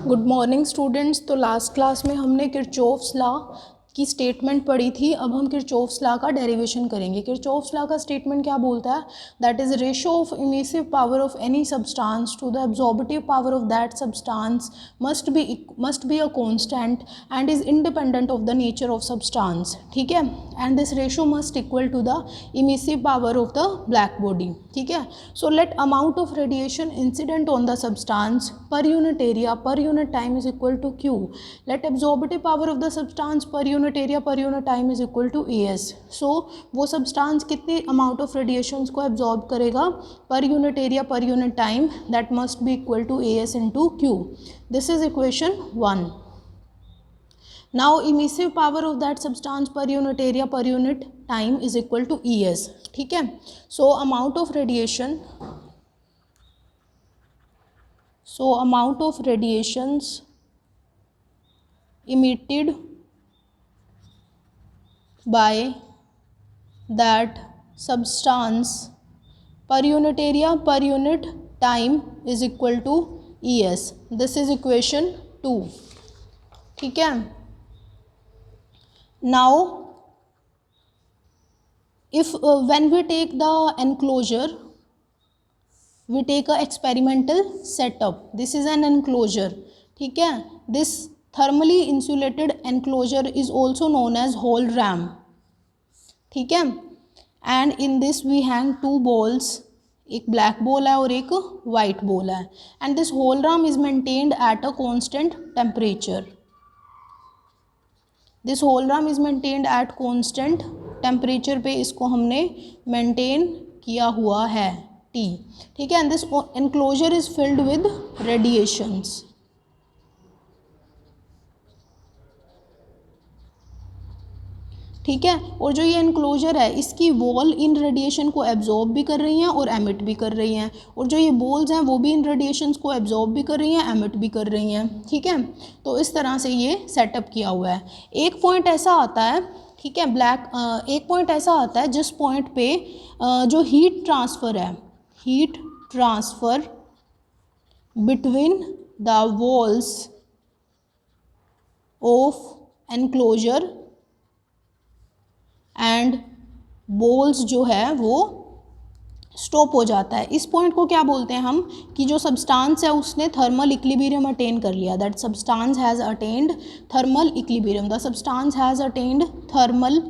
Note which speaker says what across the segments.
Speaker 1: Good morning students. तो last class में हमने किरचॉफ्स लॉ की स्टेटमेंट पढ़ी थी। अब हम किरचॉफ्स लॉ का डेरिवेशन करेंगे। किरचॉफ्स लॉ का स्टेटमेंट क्या बोलता है? That is ratio of emissive power of any substance to the absorptive power of that substance must be a constant and is independent of the nature of substance. ठीक है, and this ratio must equal to the emissive power of the black body. ठीक है, so let amount of radiation incident on the substance per unit area per unit time is equal to Q. Let absorptive power of the substance per unit area per unit time is equal to AS. So वो substance कितनी amount of radiation को absorb करेगा per unit area per unit time, that must be equal to AS into Q. This is equation 1. Now emissive power of that substance per unit area per unit time is equal to ES. ठीक है, so amount of radiations emitted by that substance per unit area per unit time is equal to ES. This is equation 2. ठीक है, now if when we take the enclosure, we take a experimental setup. This is an enclosure. ठीक है, this thermally insulated enclosure is also known as whole ram. ठीक है, and in this we hang two balls. एक black ball है और एक white ball है, and this whole ram is maintained at a constant temperature. This whole room is maintained at constant temperature पे इसको हमने मेंटेन किया हुआ है T. ठीक है, and this enclosure is filled with radiations. ठीक है, और जो ये एनक्लोजर है इसकी वॉल इन रेडिएशन को एब्जॉर्ब भी कर रही हैं और एमिट भी कर रही हैं, और जो ये बॉल्स हैं वो भी इन रेडिएशंस को एब्जॉर्ब भी कर रही हैं, एमिट भी कर रही हैं. ठीक है, तो इस तरह से ये सेटअप किया हुआ है. एक पॉइंट ऐसा आता है, ठीक है, एक पॉइंट ऐसा आता है जिस पॉइंट पे जो हीट ट्रांसफ़र है, heat transfer between the walls of enclosure and balls जो है वो स्टॉप हो जाता है. इस पॉइंट को क्या बोलते हैं हम, कि जो सब्सटेंस है उसने थर्मल इक्विलिब्रियम अटेन कर लिया. That substance has attend thermal equilibrium. The substance has attend thermal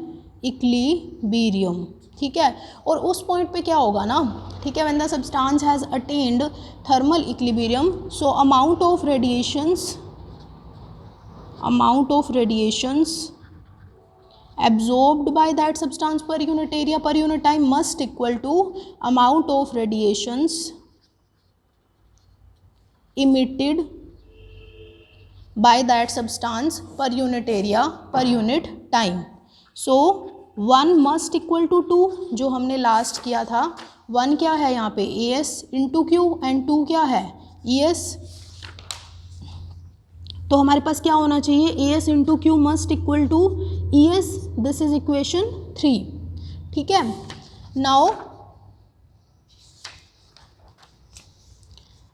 Speaker 1: equilibrium. ठीक है, और उस पॉइंट पे क्या होगा ना, ठीक है, when the substance has attend thermal equilibrium, so amount of radiations absorbed by that substance per unit area per unit time must equal to amount of radiations emitted by that substance per unit area per unit time. So 1 must equal to 2, जो हमने last किया था. 1 क्या है यहाँ पे, AS into Q, and 2 क्या है, ES. तो हमारे पास क्या होना चाहिए, AS into Q must equal to ES. This is equation 3. ठीक है, नाउ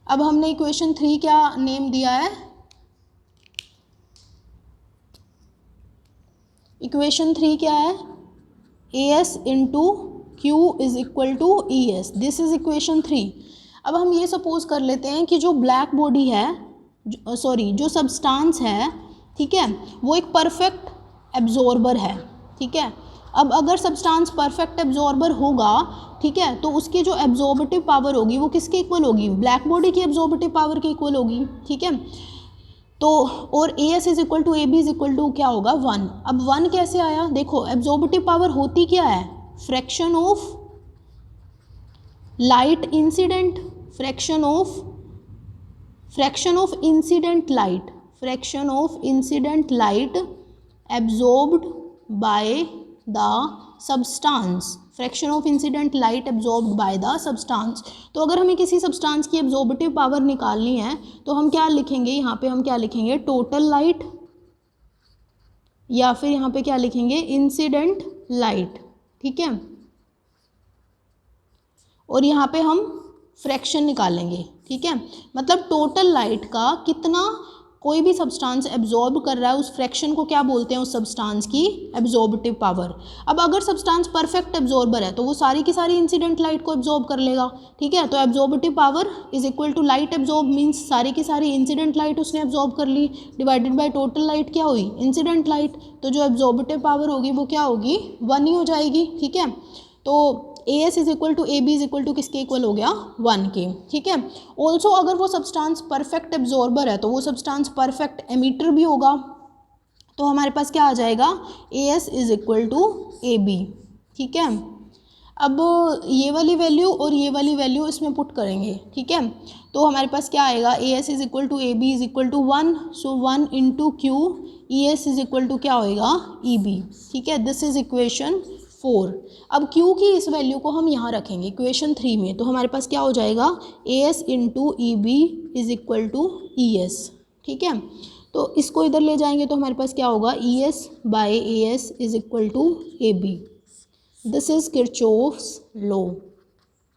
Speaker 1: अब हमने इक्वेशन 3 क्या नेम दिया है, इक्वेशन 3 क्या है, AS into Q is equal to ES. This is equation 3. अब हम ये सपोज कर लेते हैं कि जो ब्लैक बॉडी है, जो सब्सटेंस है, ठीक है, वो एक परफेक्ट एब्जॉर्बर है. ठीक है, अब अगर सब्सटेंस परफेक्ट एब्जॉर्बर होगा, ठीक है, तो उसकी जो एब्जॉर्बिटिव पावर होगी वो किसके इक्वल होगी, ब्लैक बॉडी की एब्जॉर्बिटिव पावर के इक्वल होगी. ठीक है, तो और AS is equal to AB is equal to क्या होगा, 1. अब 1 कैसे आया, देखो एब्जॉर्बिटिव पावर होती क्या है, fraction of light incident, fraction of incident light absorbed by the substance. Fraction of incident light absorbed by the substance. तो अगर हमें किसी सब्सटेंस की एब्जॉर्बिटिव पावर निकालनी है तो हम क्या लिखेंगे, यहाँ पे हम क्या लिखेंगे, टोटल लाइट, या फिर यहाँ पे क्या लिखेंगे, इंसिडेंट लाइट. ठीक है, और यहाँ पे हम फ्रैक्शन निकालेंगे. ठीक है, मतलब टोटल लाइट का कितना कोई भी सब्सटेंस एब्जॉर्ब कर रहा है उस फ्रैक्शन को क्या बोलते हैं, उस सब्सटेंस की एब्जॉर्बिटिव पावर। अब अगर सब्सटेंस परफेक्ट एब्जॉर्बर है तो वो सारी की सारी इंसिडेंट लाइट को एब्जॉर्ब कर लेगा, ठीक है। तो absorptive power is equal to light absorb, means सारी की सारी इंसिडेंट लाइट उसने एब्जॉर्ब कर ली, डिवाइडेड बाय टोटल लाइट क्या हुई, इंसिडेंट लाइट। तो जो एब्जॉर्बिटिव पावर होगी वो क्या होगी, 1 ही हो जाएगी, ठीक है। तो AS is equal to AB is equal to किसके इक्वल हो गया, 1 के, ठीक है। ऑल्सो अगर वो सब्सटेंस परफेक्ट एब्जॉर्बर है तो वो सब्सटेंस परफेक्ट एमीटर भी होगा। तो हमारे पास क्या आ जाएगा, AS is equal to AB, ठीक है। अब ये वाली वैल्यू और ये वाली वैल्यू इसमें पुट करेंगे, ठीक है। तो हमारे पास क्या आएगा, AS is equal to AB is equal to 1, so 1 into Q, ES is equal to क्या होएगा, EB, ठीक है। This is equation 4। अब Q की इस वैल्यू को हम यहाँ रखेंगे इक्वेशन 3 में, तो हमारे पास क्या हो जाएगा, AS into EB is equal to ES, ठीक है। तो इसको इधर ले जाएंगे तो हमारे पास क्या होगा, ES by AS is equal to AB। This is Kirchhoff's law,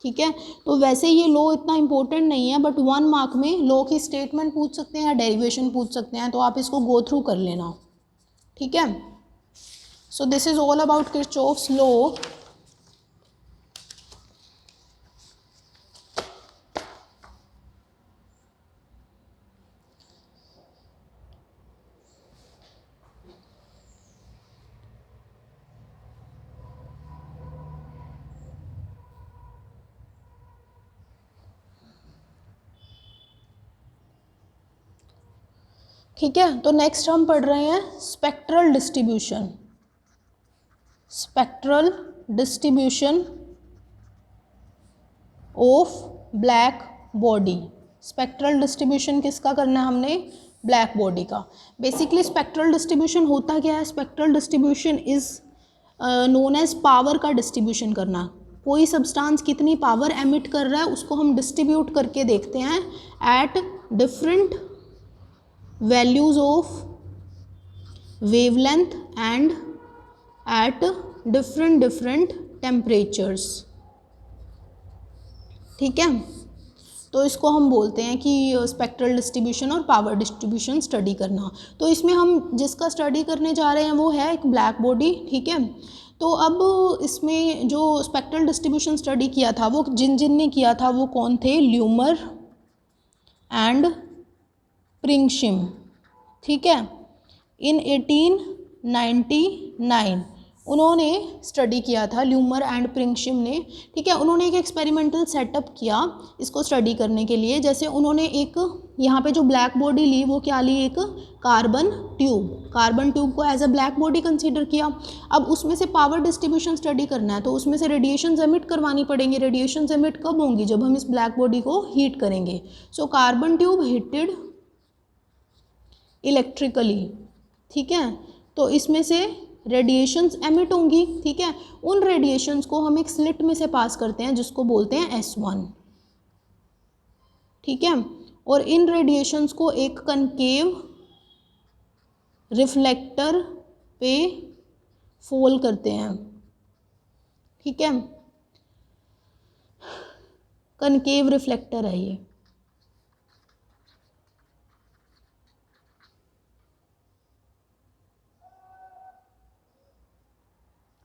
Speaker 1: ठीक है। तो वैसे ये लॉ इतना इंपॉर्टेंट नहीं है, बट 1 मार्क में लॉ की स्टेटमेंट पूछ सकते हैं या डेरिवेशन पूछ सकते हैं, तो आप इसको गो थ्रू कर लेना, ठीक है। So this is all about Kirchhoff's law. ठीक है, तो नेक्स्ट हम पढ़ रहे हैं spectral distribution. Spectral distribution of black body. Spectral distribution किसका करना है हमने, ब्लैक बॉडी का। बेसिकली स्पेक्ट्रल डिस्ट्रीब्यूशन होता क्या है, spectral distribution is known as power का डिस्ट्रीब्यूशन करना। कोई सब्सटेंस कितनी पावर एमिट कर रहा है उसको हम डिस्ट्रीब्यूट करके देखते हैं at different values of wavelength and at different temperatures, ठीक है। तो इसको हम बोलते हैं कि स्पेक्ट्रल डिस्ट्रीब्यूशन और पावर डिस्ट्रीब्यूशन स्टडी करना। तो इसमें हम जिसका स्टडी करने जा रहे हैं वो है एक ब्लैक बॉडी, ठीक है। तो अब इसमें जो स्पेक्ट्रल डिस्ट्रीब्यूशन स्टडी किया था वो जिन ने किया था वो कौन थे, ल्यूमर एंड प्रिंगशिम, ठीक है। इन 1899 उन्होंने स्टडी किया था, ल्यूमर एंड प्रिंगशिम ने, ठीक है। उन्होंने एक एक्सपेरिमेंटल सेटअप किया इसको स्टडी करने के लिए। जैसे उन्होंने एक यहाँ पे जो ब्लैक बॉडी ली वो क्या ली, एक कार्बन ट्यूब को as a black body consider किया। अब उसमें से पावर डिस्ट्रीब्यूशन स्टडी करना है तो उसमें से रेडिएशन एमिट करवानी पड़ेंगे। रेडिएशन एमिट कब होंगी, जब हम इस ब्लैक बॉडी को हीट करेंगे। So carbon tube heated electrically, ठीक है। तो इसमें से रेडिएशंस एमिट होंगी, ठीक है। उन रेडिएशंस को हम एक स्लिट में से पास करते हैं जिसको बोलते हैं S1, ठीक है। और इन रेडिएशंस को एक कनकेव रिफ्लेक्टर पे फॉल करते हैं, ठीक है। कनकेव रिफ्लेक्टर है ये,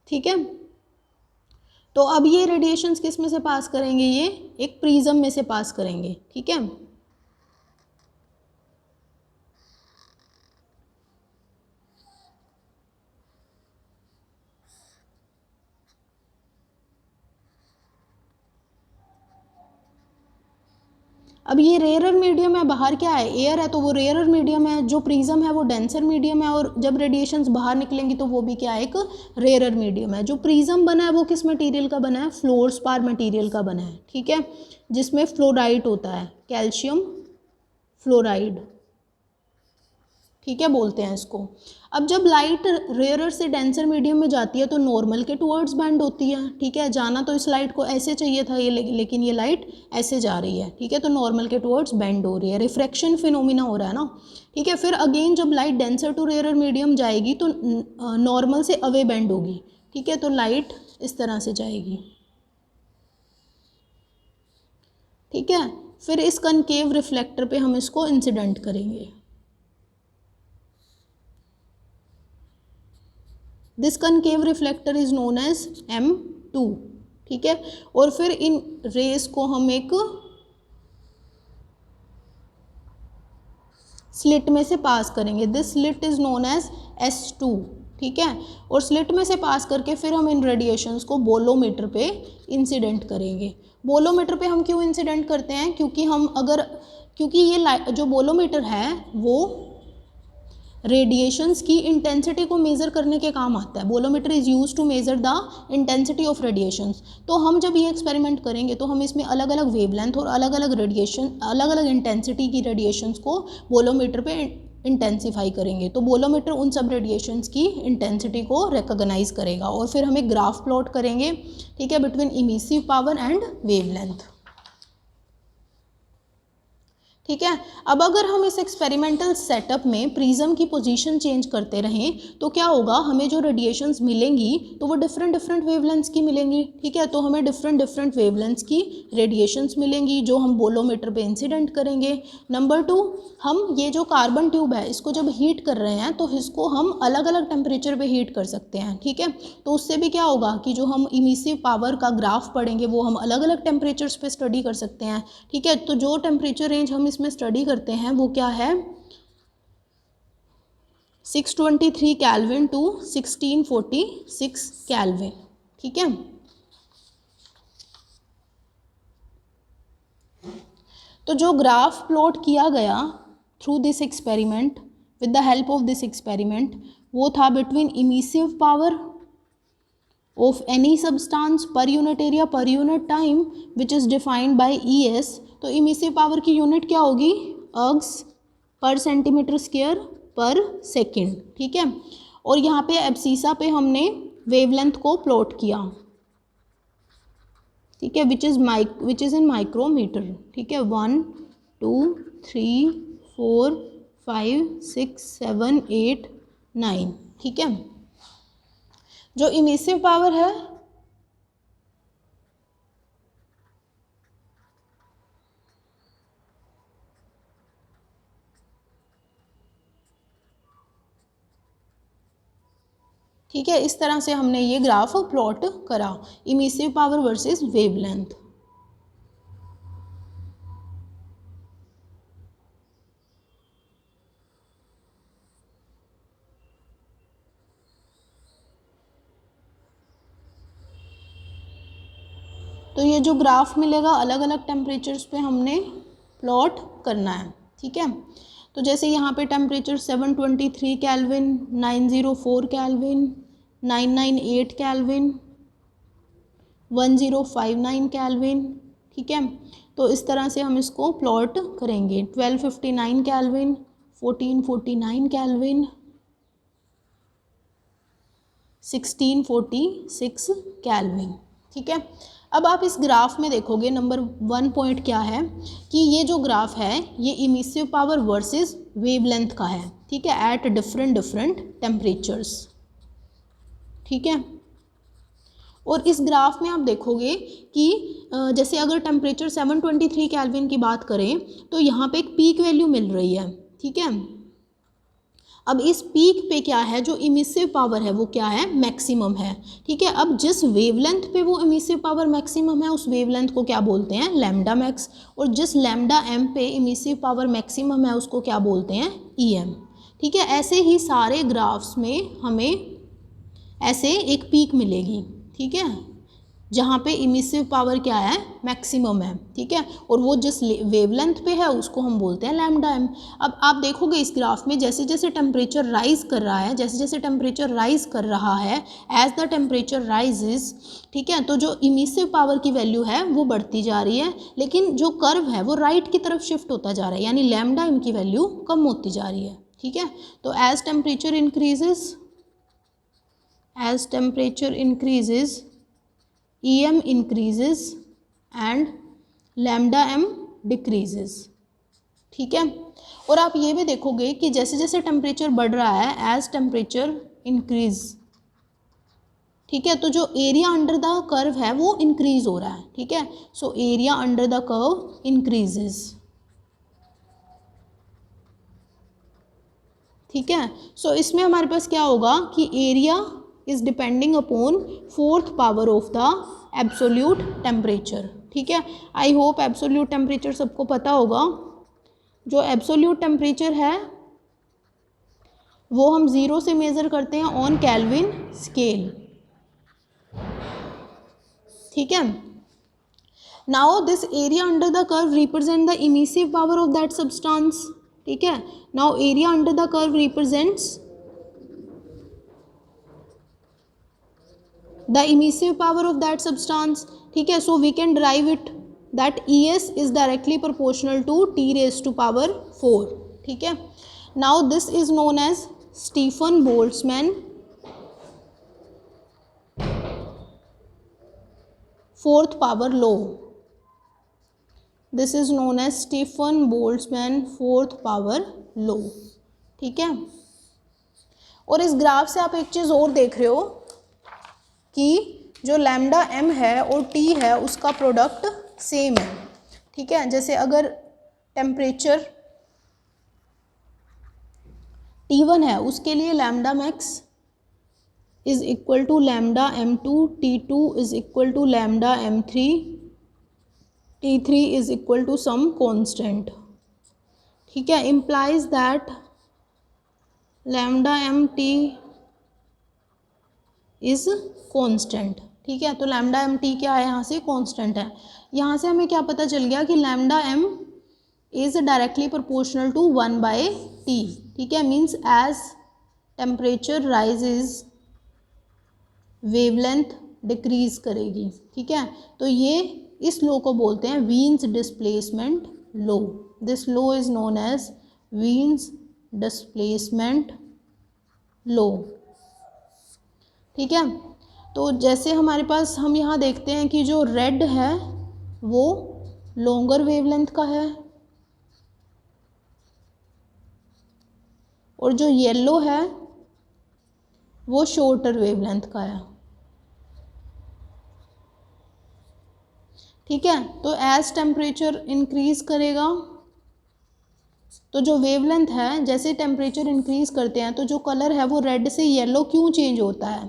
Speaker 1: ठीक है। तो अब ये रेडिएशंस किस में से पास करेंगे, ये एक प्रिज्म में से पास करेंगे, ठीक है। अब ये रेयरर मीडियम है, बाहर क्या है, एयर है, तो वो रेयरर मीडियम है। जो प्रिज्म है वो डेंसर मीडियम है, और जब रेडिएशंस बाहर निकलेंगी तो वो भी क्या है, एक रेयरर मीडियम है। जो प्रिज्म बना है वो किस मटेरियल का बना है, फ्लोरस्पार मटेरियल का बना है, ठीक है, जिसमें फ्लोराइड होता है, कैल्शियम फ्लोराइड, ठीक है, बोलते हैं इसको। अब जब लाइट रेयरर से डेंसर मीडियम में जाती है तो नॉर्मल के टुवर्ड्स बेंड होती है, ठीक है। जाना तो इस लाइट को ऐसे चाहिए था ये, लेकिन ये लाइट ऐसे जा रही है, ठीक है। तो नॉर्मल के टुवर्ड्स बेंड हो रही है, रिफ्रैक्शन फिनोमिना हो रहा है ना, ठीक है। फिर अगेन जब light denser to rarer medium जाएगी तो नॉर्मल से अवे बेंड होगी, ठीक है। तो लाइट इस तरह से जाएगी, ठीक है। फिर इस कनकेव रिफ्लेक्टर पे हम इसको इंसिडेंट करेंगे, this concave reflector is known as M2, ठीक है। और फिर इन रेस को हम एक स्लिट में से पास करेंगे, this slit is known as S2, ठीक है। और स्लिट में से पास करके फिर हम इन रेडिएशंस को बोलोमीटर पे इंसिडेंट करेंगे। बोलोमीटर पे हम क्यों इंसिडेंट करते हैं, क्योंकि ये जो बोलोमीटर है वो रेडिएशंस की इंटेंसिटी को मेज़र करने के काम आता है। Bolometer is use to measure the intensity of radiations. तो हम जब ये एक्सपेरिमेंट करेंगे तो हम इसमें अलग अलग वेवलेंथ और अलग अलग रेडिएशन, अलग अलग इंटेंसिटी की रेडिएशंस को बोलोमीटर पे इंटेंसीफाई करेंगे। तो बोलोमीटर उन सब रेडिएशंस की इंटेंसिटी को रिकॉग्नाइज करेगा और फिर हम एक ग्राफ प्लॉट करेंगे, ठीक है, between emissive power and wavelength, ठीक है। अब अगर हम इस एक्सपेरिमेंटल सेटअप में प्रिज्म की पोजीशन चेंज करते रहें तो क्या होगा, हमें जो रेडिएशंस मिलेंगी तो वो डिफरेंट डिफरेंट वेवलेंथ्स की मिलेंगी, ठीक है। तो हमें डिफरेंट डिफरेंट वेवलेंथ्स की रेडिएशंस मिलेंगी जो हम बोलोमीटर पे इंसिडेंट करेंगे। नंबर 2, हम ये जो कार्बन ट्यूब है इसको जब हीट कर रहे हैं तो इसको हम अलग अलग टेम्परेचर पे हीट कर सकते हैं, ठीक है। तो उससे भी क्या होगा कि जो हम इमिसिव पावर का ग्राफ पढ़ेंगे वो हम अलग अलग टेम्परेचर्स पे स्टडी कर सकते हैं, ठीक है। तो जो टेम्परेचर रेंज हम इसमें स्टडी करते हैं वो क्या है, 623 केल्विन टू 1646 केल्विन, ठीक है। तो जो ग्राफ प्लॉट किया गया through this experiment, with the help of this experiment, वो था between emissive power of any substance per unit area per unit time which is defined by ES। तो emissive power की यूनिट क्या होगी, अर्ग्स पर centimetre square पर second, ठीक है। और यहाँ पे एब्सिसा पे हमने वेवलेंथ को प्लॉट किया, ठीक है, विच इज़ इन माइक्रोमीटर, ठीक है। 1 2 3 4 5 6 7 8 9, ठीक है। जो इमिसिव पावर है ठीक है, इस तरह से हमने ये ग्राफ प्लॉट करा, इमिसिव पावर वर्सेस वेवलेंथ। तो ये जो ग्राफ मिलेगा अलग अलग टेम्परेचर्स पे हमने प्लॉट करना है, ठीक है। तो जैसे यहाँ पे temperature 723 kelvin, 904 kelvin, 998 kelvin, 1059 kelvin, ठीक है। तो इस तरह से हम इसको प्लॉट करेंगे। 1259 केल्विन, 1449 केल्विन, 1646 केल्विन, ठीक है। अब आप इस ग्राफ में देखोगे नंबर 1 पॉइंट क्या है कि ये जो ग्राफ है ये इमिसिव पावर वर्सेस वेवलेंथ का है, ठीक है, एट डिफरेंट टेम्परेचर्स, ठीक है। और इस ग्राफ में आप देखोगे कि जैसे अगर टेम्परेचर 723 केल्विन की बात करें तो यहाँ पे एक पीक वैल्यू मिल रही है, ठीक है। अब इस पीक पे क्या है, जो इमिसिव पावर है वो क्या है, मैक्सिमम है, ठीक है। अब जिस वेवलेंथ पे वो इमिसिव पावर मैक्सिमम है उस वेवलेंथ को क्या बोलते हैं, लैम्डा मैक्स। और जिस लैम्डा एम पे इमिसिव पावर मैक्सिमम है उसको क्या बोलते हैं, EM, ठीक है। ऐसे ही सारे ग्राफ्स में हमें ऐसे एक पीक मिलेगी, ठीक है, जहाँ पे इमिसिव पावर क्या है, मैक्सिमम है, ठीक है। और वो जिस वेवलेंथ पे है उसको हम बोलते हैं लैम्डा एम। अब आप देखोगे इस ग्राफ में जैसे जैसे टेम्परेचर राइज कर रहा है, जैसे जैसे टेम्परेचर राइज कर रहा है, एज द टेम्परेचर राइजेस, ठीक है, तो जो इमिसिव पावर की वैल्यू है वो बढ़ती जा रही है, लेकिन जो कर्व है वो राइट की तरफ शिफ्ट होता जा रहा है, यानी लैम्डा एम की वैल्यू कम होती जा रही है, ठीक है। तो as temperature increases EM increases and lambda m decreases, ठीक है। और आप ये भी देखोगे कि जैसे जैसे टेम्परेचर बढ़ रहा है, एज टेम्परेचर इंक्रीज, ठीक है, तो जो एरिया अंडर द कर्व है वो इंक्रीज हो रहा है, ठीक है। So area under the curve increases, ठीक है। सो इसमें हमारे पास क्या होगा कि area is depending upon fourth power of the absolute temperature. ठीक है, आई होप एब्सोल्यूट टेम्परेचर सबको पता होगा। जो एब्सोल्यूट टेम्परेचर है वो हम 0 से मेज़र करते हैं ऑन केल्विन स्केल। ठीक है, now this area under the curve represent the emissive power of that substance. ठीक है, now area under the curve represents the emissive power of that substance. ठीक है, so we can derive it that ES is directly proportional to T⁴। ठीक है, now this is known as Stefan Boltzmann fourth power law. This is known as Stefan Boltzmann fourth power law. ठीक है, और इस graph से आप एक चीज़ और देख रहे हो कि जो लैम्डा m है और T है उसका प्रोडक्ट सेम है। ठीक है, जैसे अगर टेम्परेचर T1 है उसके लिए lambda max is equal to lambda m2, T2 is equal to lambda m3, T3 is equal to some constant. ठीक है, implies that lambda mt is constant. ठीक है, तो लैम्डा mt क्या है, यहाँ से कॉन्स्टेंट है। यहाँ से हमें क्या पता चल गया कि lambda m is directly proportional to 1/T। ठीक है, means as temperature rises wavelength decrease करेगी। ठीक है, तो ये इस लॉ को बोलते हैं Wien's displacement law. This law is known as Wien's displacement law. ठीक है, तो जैसे हमारे पास हम यहाँ देखते हैं कि जो रेड है वो लॉन्गर वेवलेंथ का है और जो येलो है वो शॉर्टर वेवलेंथ का है। ठीक है, तो एज टेम्परेचर इंक्रीज करेगा तो जो वेवलेंथ है, जैसे टेम्परेचर इंक्रीज करते हैं तो जो कलर है वो रेड से येलो क्यों चेंज होता है,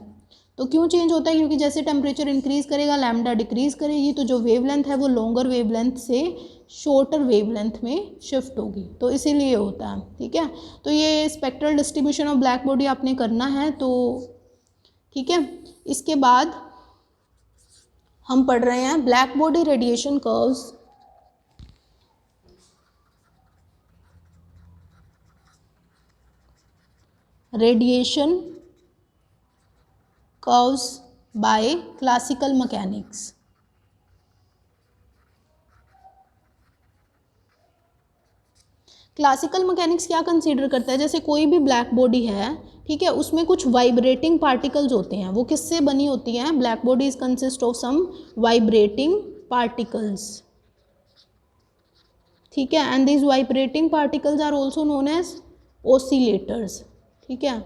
Speaker 1: तो क्यों चेंज होता है, क्योंकि जैसे टेम्परेचर इंक्रीज करेगा लैम्डा डिक्रीज करेगी तो जो वेवलेंथ है वो लॉन्गर वेवलेंथ से शॉर्टर वेवलेंथ में शिफ्ट होगी, तो इसीलिए होता है। ठीक है, तो ये spectral distribution of black body आपने करना है। तो ठीक है, इसके बाद हम पढ़ रहे हैं black body radiation curves. Radiation curves by classical mechanics. Classical mechanics क्या कंसीडर करता है, जैसे कोई भी ब्लैक बॉडी है, ठीक है, उसमें कुछ वाइब्रेटिंग पार्टिकल्स होते हैं। वो किससे बनी होती हैं, black bodies consist of some vibrating particles. ठीक है, and these vibrating particles are also known as oscillators. ठीक है,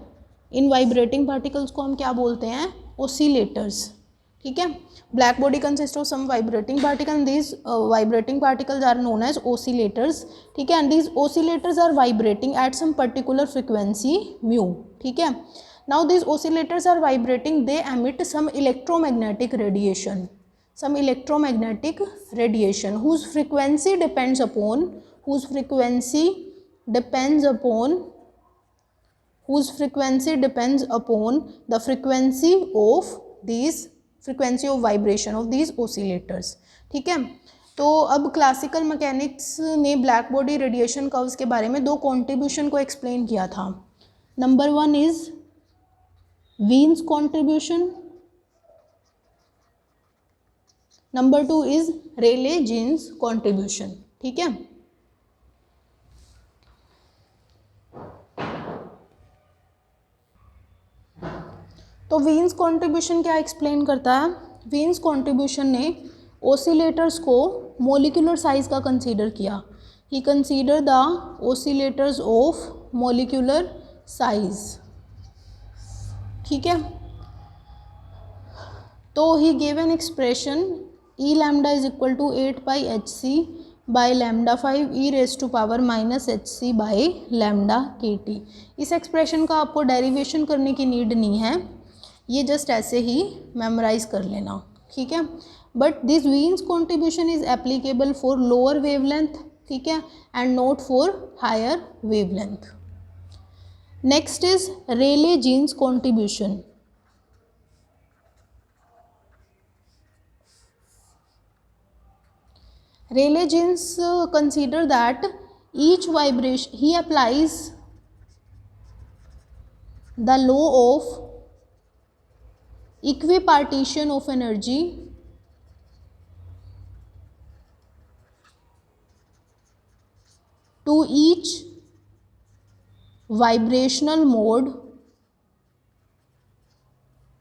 Speaker 1: इन वाइब्रेटिंग पार्टिकल्स को हम क्या बोलते हैं, ओसिलेटर्स। ठीक है, black body consist of some vibrating particle and these vibrating particles are known as oscillators. ठीक है, and these oscillators are vibrating at some particular frequency mu. ठीक है, now these oscillators are vibrating, they emit some electromagnetic radiation, some electromagnetic radiation whose frequency depends upon the frequency of vibration of these oscillators. ठीक है, तो अब classical mechanics ने black body radiation curves के बारे में दो कॉन्ट्रीब्यूशन को एक्सप्लेन किया था। Number 1 is Wien's contribution, number 2 is Rayleigh Jeans contribution. ठीक है, तो वीन्स कॉन्ट्रीब्यूशन क्या एक्सप्लेन करता है, वीन्स कॉन्ट्रीब्यूशन ने ओसिलेटर्स को मोलिकुलर साइज का कंसीडर किया। He consider the oscillators of molecular size. ठीक है, तो he give an expression E lambda is equal to 8 pi hc by lambda 5 e raised to power minus hc by lambda kt। इस expression का आपको derivation करने की need नहीं है, ये जस्ट ऐसे ही मेमोराइज कर लेना, ठीक है। But this Wien's contribution is applicable for lower wavelength, ठीक है, and not for higher wavelength. Next is Rayleigh Jeans contribution. Rayleigh Jeans consider that each vibration, he applies the law of equipartition of energy to each vibrational mode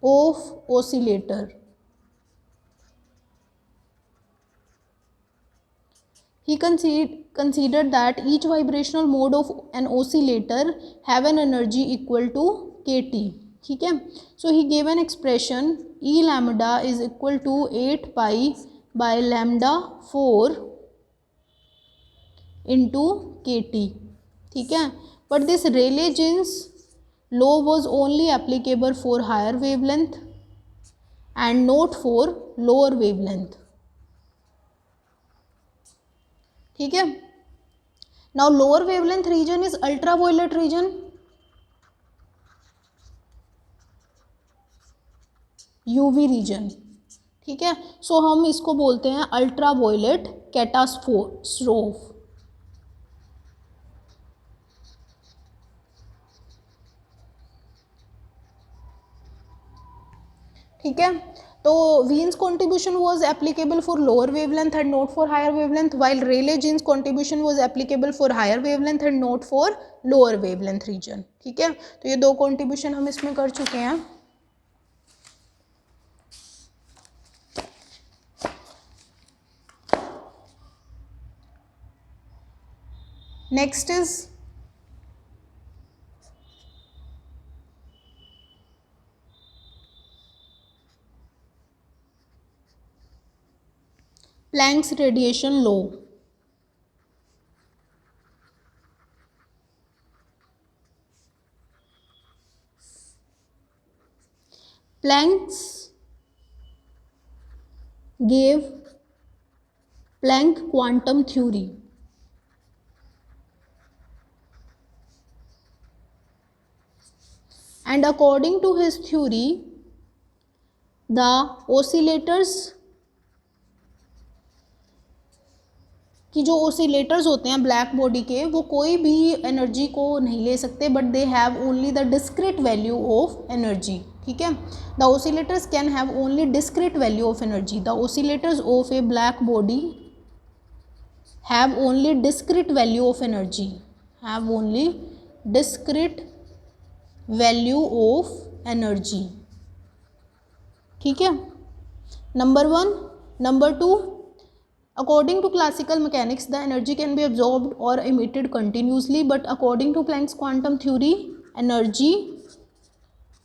Speaker 1: of oscillator. He considered that each vibrational mode of an oscillator have an energy equal to kT, ठीक है। So he gave an expression E lambda is equal to 8 pi by lambda 4 into kT, ठीक है। But this Rayleigh-Jeans law was only applicable for higher wavelength and not for lower wavelength, ठीक है। Now lower wavelength region is ultraviolet region, UV region, ठीक है। सो हम इसको बोलते हैं अल्ट्रावायलेट कैटास्ट्रोफ, ठीक है। तो Wien's contribution was applicable for lower wavelength and not for higher wavelength, while Rayleigh-Jeans contribution was applicable for higher wavelength and not for lower wavelength region, ठीक है। तो ये दो contribution हम इसमें कर चुके हैं। Next is Planck's radiation law। Planck gave Planck quantum theory, and according to his theory the oscillators कि जो ओसिलेटर्स होते हैं ब्लैक बॉडी के वो कोई भी एनर्जी को नहीं ले सकते, but they have only the discrete value of energy, ठीक है। The oscillators can have only discrete value of energy. The oscillators of a black body have only discrete value of energy, have only discrete value of energy, ठीक है। Number one. Number two, according to classical mechanics the energy can be absorbed or emitted continuously, but according to Planck's quantum theory energy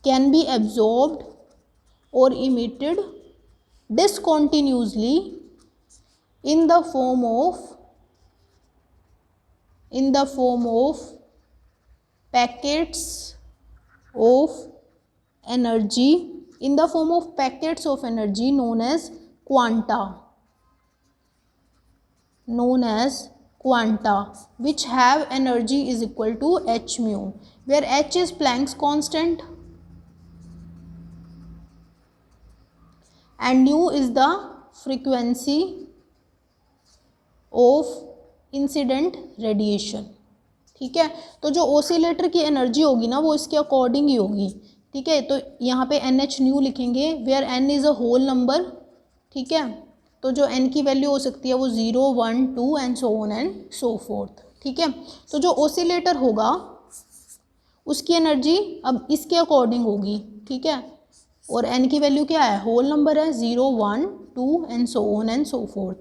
Speaker 1: can be absorbed or emitted discontinuously in the form of packets of energy, in the form of packets of energy known as quanta, which have energy is equal to h mu, where h is Planck's constant and nu is the frequency of incident radiation, ठीक है। तो जो oscillator की energy होगी ना वो इसके according ही होगी, ठीक है। तो यहाँ पे NH न्यू लिखेंगे, where n is a whole number, ठीक है। तो जो n की वैल्यू हो सकती है वो 0, 1, 2 and so on and so fourth, ठीक है। तो जो ओसिलेटर होगा उसकी एनर्जी अब इसके अकॉर्डिंग होगी, ठीक है। और n की वैल्यू क्या है, होल नंबर है, 0, 1, 2 and so on and so fourth,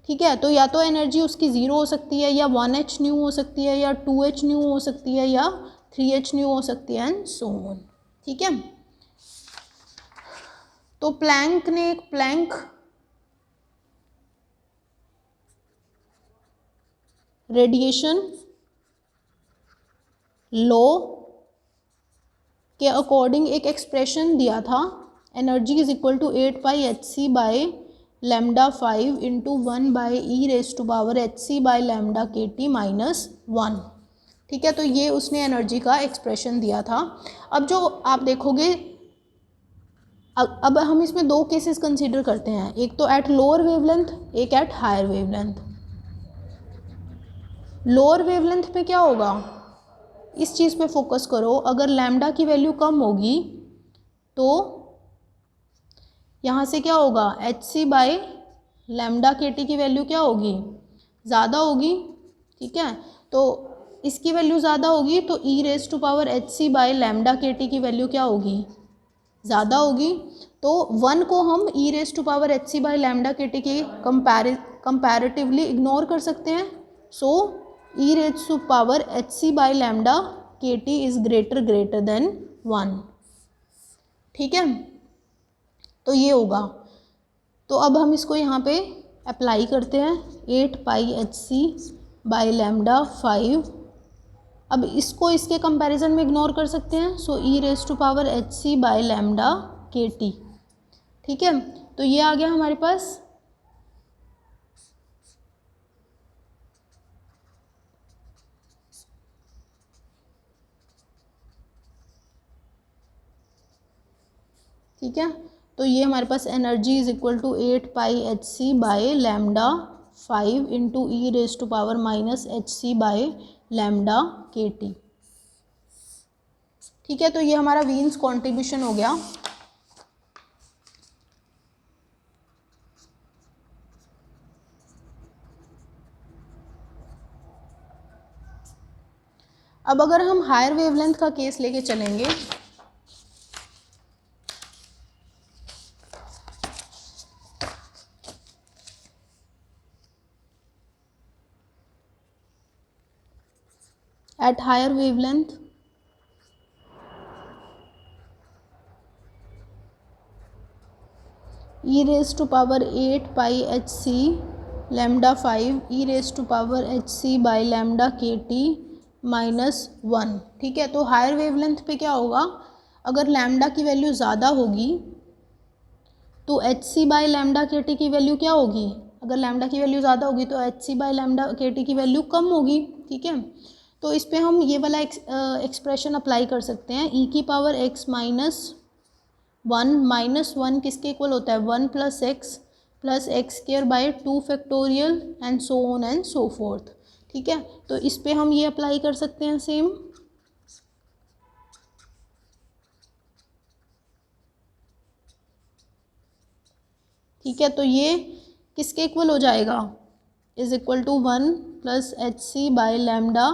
Speaker 1: ठीक है। तो या तो एनर्जी उसकी 0 हो सकती है, या 1h न्यू हो सकती है, या 2h न्यू हो सकती है, या 3h न्यू हो सकती है एंड सो ऑन, ठीक है। तो प्लैंक ने एक प्लैंक रेडिएशन लॉ के अकॉर्डिंग एक एक्सप्रेशन दिया था, energy is equal to 8 pi H C by lambda 5 into 1 by E raise to power H C by lambda के टी माइनस 1। ठीक है, तो ये उसने एनर्जी का एक्सप्रेशन दिया था। अब जो आप देखोगे, अब हम इसमें दो केसेस कंसीडर करते हैं, एक तो एट लोअर वेवलेंथ, एक at higher wavelength. Lower wavelength पे क्या होगा, इस चीज़ पे फोकस करो, अगर लैम्डा की वैल्यू कम होगी तो यहाँ से क्या होगा, एच सी बाय लैम्डा के टी की वैल्यू क्या होगी, ज़्यादा होगी। ठीक है, तो इसकी वैल्यू ज़्यादा होगी तो e raise to power H C by lambda के टी की वैल्यू क्या होगी, ज़्यादा होगी। तो 1 को हम e raise to power H C by lambda के टी के कंपैरेटिवली इग्नोर कर सकते हैं। So e raise to power H C by lambda के टी इज़ ग्रेटर देन 1। ठीक है, तो ये होगा। तो अब हम इसको यहाँ पे अप्लाई करते हैं, 8 pi H C by lambda 5। अब इसको इसके कंपैरिजन में इग्नोर कर सकते हैं, so e raise to power H C by lambda के टी। ठीक है, तो ये आ गया हमारे पास। ठीक है, तो ये हमारे पास energy is equal to 8 pi H C by lambda 5 into e raise to power minus h C by lambda के टी। ठीक है, तो ये हमारा वीन्स कॉन्ट्रीब्यूशन हो गया। अब अगर हम हायर वेवलेंथ का केस लेके चलेंगे, at higher wavelength e raised to power 8 pi h c lambda 5 e raised to power h c by lambda k t minus 1। ठीक है, तो हायर वेवलेंथ पे क्या होगा, अगर लैम्डा की वैल्यू ज़्यादा होगी तो एच सी बाई लैम्डा के टी की वैल्यू क्या होगी, अगर लैम्डा की वैल्यू ज़्यादा होगी तो एच सी बाई लैम्डा के टी की वैल्यू कम होगी। ठीक है, तो इस पर हम ये वाला एक्सप्रेशन अप्लाई कर सकते हैं, ई की पावर एक्स माइनस वन किसके इक्वल होता है, 1 plus x square by 2 factorial and so on and so fourth. ठीक है, तो इस पर हम ये अप्लाई कर सकते हैं सेम। ठीक है, तो ये किसके इक्वल हो जाएगा, is equal to 1 plus h c by lambda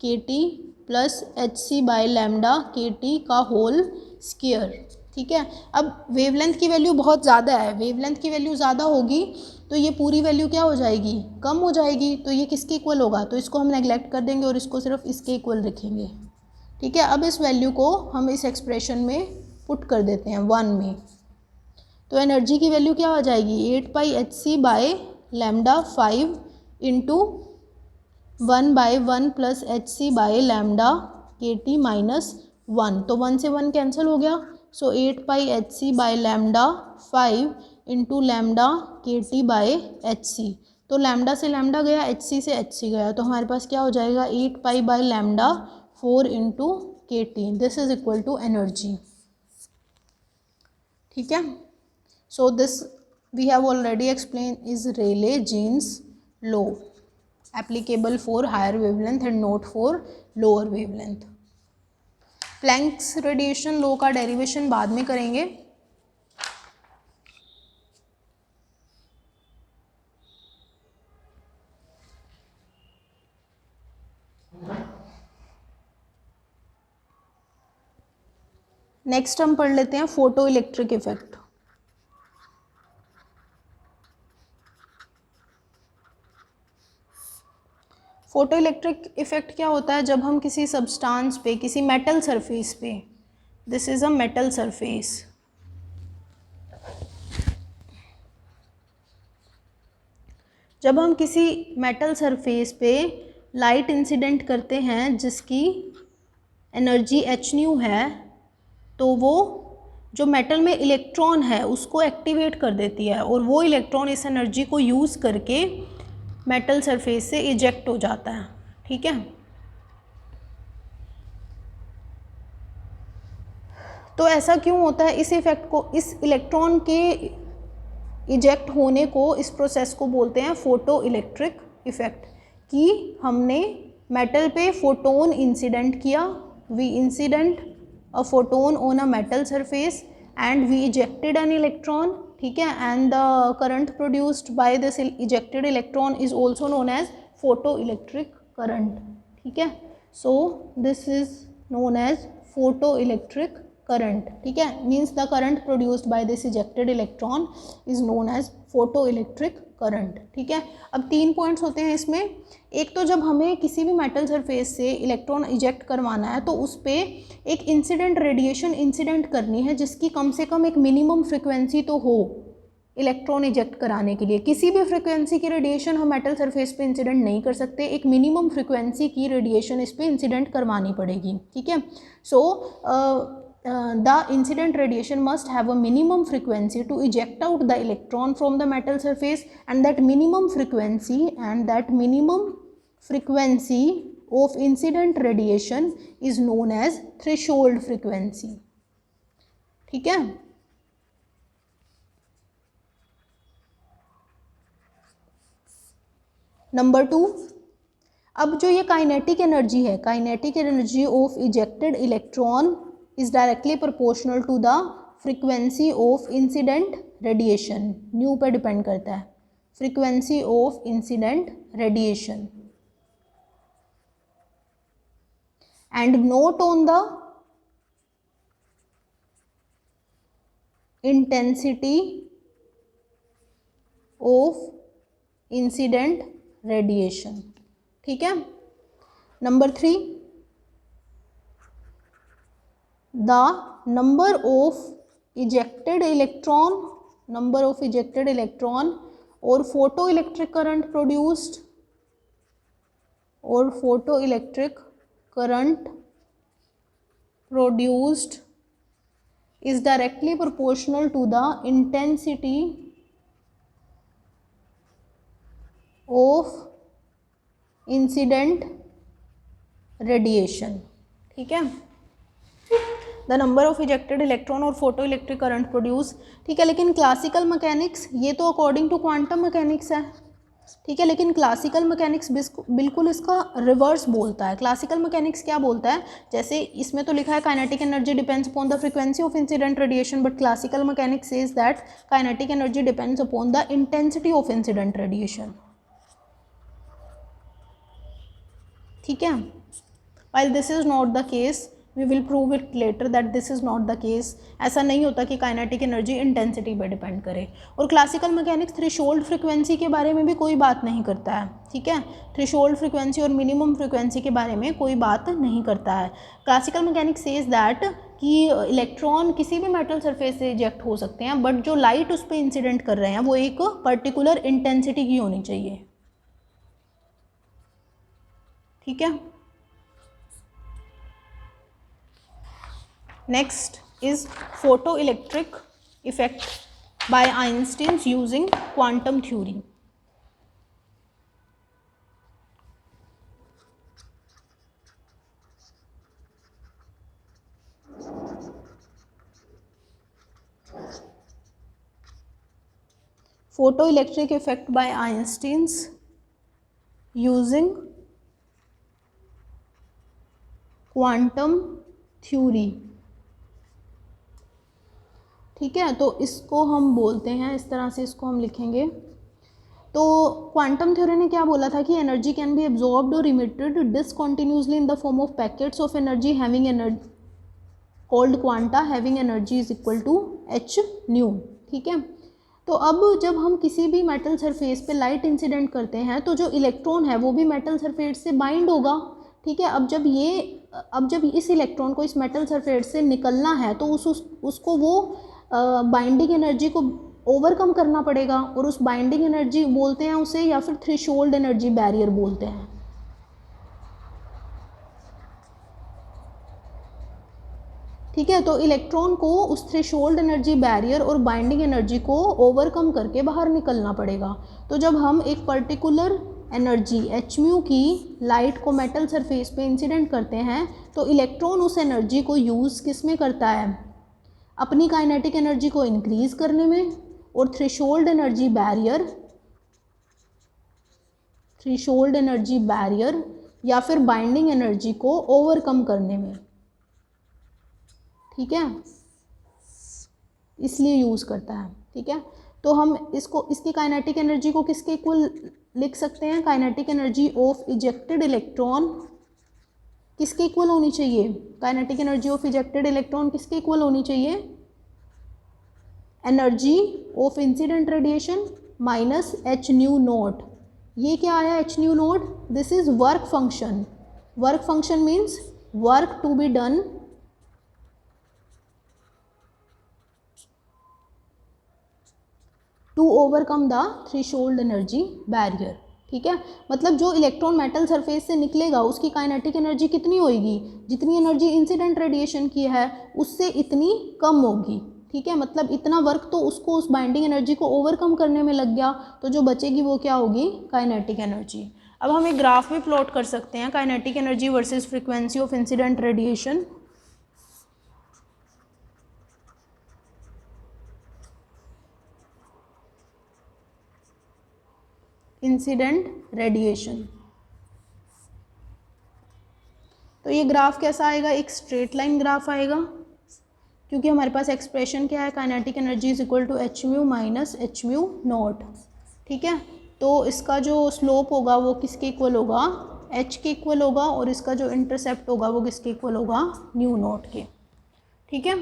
Speaker 1: के t plus h c by lambda के टी का होल स्क्वायर। ठीक है, अब वेवलेंथ की वैल्यू बहुत ज़्यादा है, वेवलेंथ की वैल्यू ज़्यादा होगी तो ये पूरी वैल्यू क्या हो जाएगी, कम हो जाएगी। तो ये किसके इक्वल होगा, तो इसको हम नेग्लेक्ट कर देंगे और इसको सिर्फ इसके इक्वल रखेंगे। ठीक है, अब इस वैल्यू को हम इस एक्सप्रेशन में पुट कर देते हैं 1 में, तो एनर्जी की वैल्यू क्या हो जाएगी, 8 pi H C by lambda 5 into 1 by 1 plus h C by lambda के टी माइनस 1। तो 1 से 1 कैंसिल हो गया, so 8 pi H C by lambda 5 into lambda के टी बाय एच सी। तो लैम्डा से लैम्डा गया, एच सी से एच सी गया, तो हमारे पास क्या हो जाएगा, 8 pi by lambda 4 into K T. This is equal to energy. ठीक है, so this we have already explained is Rayleigh-Jeans law applicable for higher wavelength and not for lower wavelength. Planck's radiation law का derivation बाद में करेंगे। Next हम पढ़ लेते हैं photo electric effect. Photo electric effect क्या होता है, जब हम किसी सब्सटेंस पे, किसी मेटल सरफेस पे, this is a metal surface, जब हम किसी मेटल सरफेस पे लाइट इंसिडेंट करते हैं जिसकी एनर्जी एच न्यू है, तो वो जो मेटल में इलेक्ट्रॉन है उसको एक्टिवेट कर देती है और वो इलेक्ट्रॉन इस एनर्जी को यूज़ करके मेटल सरफेस से इजेक्ट हो जाता है। ठीक है, तो ऐसा क्यों होता है? इस इफेक्ट को, इस इलेक्ट्रॉन के इजेक्ट होने को, इस प्रोसेस को बोलते हैं फोटो इलेक्ट्रिक इफेक्ट, कि हमने मेटल पे फोटोन इंसिडेंट किया, we incident a photon on a metal surface and we ejected an electron. ठीक है, and the current produced by this ejected electron is also known as photo electric current. ठीक है, so this is known as photo electric current। ठीक है, means the current produced by this ejected electron is known as photo electric current. ठीक है, अब 3 points होते हैं इसमें। एक तो जब हमें किसी भी मेटल सरफेस से इलेक्ट्रॉन इजेक्ट करवाना है तो उस पर एक इंसिडेंट रेडिएशन इंसिडेंट करनी है जिसकी कम से कम एक मिनिमम फ्रिक्वेंसी तो हो इलेक्ट्रॉन इजेक्ट कराने के लिए। किसी भी फ्रिक्वेंसी की रेडिएशन हम मेटल सरफेस पे इंसिडेंट नहीं कर सकते, एक मिनिमम फ्रिक्वेंसी की रेडिएशन इस पर इंसिडेंट करवानी पड़ेगी। ठीक है, सो the incident radiation must have a minimum frequency to eject out the electron from the metal surface, and that minimum frequency of incident radiation is known as threshold frequency। ठीक है, number 2, अब जो ये kinetic energy है, kinetic energy of ejected electron is directly proportional to the frequency of incident radiation। New पे depend करता है, frequency of incident radiation and not on the intensity of incident radiation। ठीक है, number 3, the number of ejected electron or photoelectric current produced is directly proportional to the intensity of incident radiation। ठीक है, the number of ejected electron और photo electric current produce. ठीक है, लेकिन classical mechanics, ये तो अकॉर्डिंग टू क्वांटम मैकेनिक्स है। ठीक है, लेकिन क्लासिकल मैकेनिक्स बिल्कुल इसका रिवर्स बोलता है। क्लासिकल मैकेनिक्स क्या बोलता है, जैसे इसमें तो लिखा है kinetic energy depends upon the frequency of incident radiation, but classical mechanics says that kinetic energy depends upon the intensity of incident radiation. ठीक है, while this is not the case, we will prove it later that this is not the case। ऐसा नहीं होता कि kinetic energy intensity पे depend करे। और classical mechanics threshold frequency के बारे में भी कोई बात नहीं करता है। ठीक है, थ्रेशोल्ड फ्रीक्वेंसी और मिनिमम फ्रीक्वेंसी के बारे में कोई बात नहीं करता है। क्लासिकल मैकेनिक्स सेज दैट कि इलेक्ट्रॉन किसी भी मेटल सरफेस से इजेक्ट हो सकते हैं, बट जो लाइट उस पर इंसिडेंट कर रहे हैं वो एक पर्टिकुलर इंटेंसिटी की होनी चाहिए। ठीक है, next is photoelectric effect by Einstein using quantum theory। photoelectric effect by Einstein's using quantum theory। ठीक है, तो इसको हम बोलते हैं, इस तरह से इसको हम लिखेंगे। तो क्वांटम थ्योरी ने क्या बोला था कि एनर्जी कैन बी एब्जॉर्ब्ड और emitted discontinuously in the form of packets of energy having energy called quanta having energy is equal to h nu. ठीक है, तो अब जब हम किसी भी मेटल सरफेस पे लाइट इंसिडेंट करते हैं तो जो इलेक्ट्रॉन है वो भी मेटल सरफेस से बाइंड होगा। ठीक है, अब जब इस इलेक्ट्रॉन को इस मेटल सरफेस से निकलना है तो उसको वो बाइंडिंग एनर्जी को ओवरकम करना पड़ेगा, और उस बाइंडिंग एनर्जी बोलते हैं उसे, या फिर थ्रेशोल्ड एनर्जी बैरियर बोलते हैं। ठीक है। तो इलेक्ट्रॉन को उस थ्रेशोल्ड एनर्जी बैरियर और बाइंडिंग एनर्जी को ओवरकम करके बाहर निकलना पड़ेगा। तो जब हम एक पर्टिकुलर एनर्जी h म्यू की लाइट को मेटल सरफेस पे इंसिडेंट करते हैं तो इलेक्ट्रॉन उस एनर्जी को यूज़ किस में करता है, अपनी काइनेटिक एनर्जी को इंक्रीज करने में, और थ्रेशोल्ड एनर्जी बैरियर या फिर बाइंडिंग एनर्जी को ओवरकम करने में। ठीक है, इसलिए यूज़ करता है। ठीक है, तो हम इसकी काइनेटिक एनर्जी को किसके इक्वल लिख सकते हैं, kinetic energy of ejected electron किसके इक्वल होनी चाहिए, kinetic energy of ejected electron किसके इक्वल होनी चाहिए, energy of incident radiation minus H nu not. ये क्या आया H nu not, this is work function. Work function means work to be done to overcome the threshold energy barrier. ठीक है, मतलब जो इलेक्ट्रॉन मेटल सरफेस से निकलेगा उसकी काइनेटिक एनर्जी कितनी होगी, जितनी एनर्जी इंसिडेंट रेडिएशन की है उससे इतनी कम होगी। ठीक है, मतलब इतना वर्क तो उसको उस बाइंडिंग एनर्जी को ओवरकम करने में लग गया, तो जो बचेगी वो क्या होगी, काइनेटिक एनर्जी। अब हम एक ग्राफ भी प्लॉट कर सकते हैं, kinetic energy versus frequency of incident radiation. Incident radiation, तो ये ग्राफ कैसा आएगा, एक स्ट्रेट लाइन ग्राफ आएगा, क्योंकि हमारे पास एक्सप्रेशन क्या है, kinetic energy is equal to H mu minus H mu not. ठीक है, तो इसका जो स्लोप होगा वो किसके इक्वल होगा, एच के इक्वल होगा, और इसका जो इंटरसेप्ट होगा वो किसके इक्वल होगा, न्यू नॉट के। ठीक है।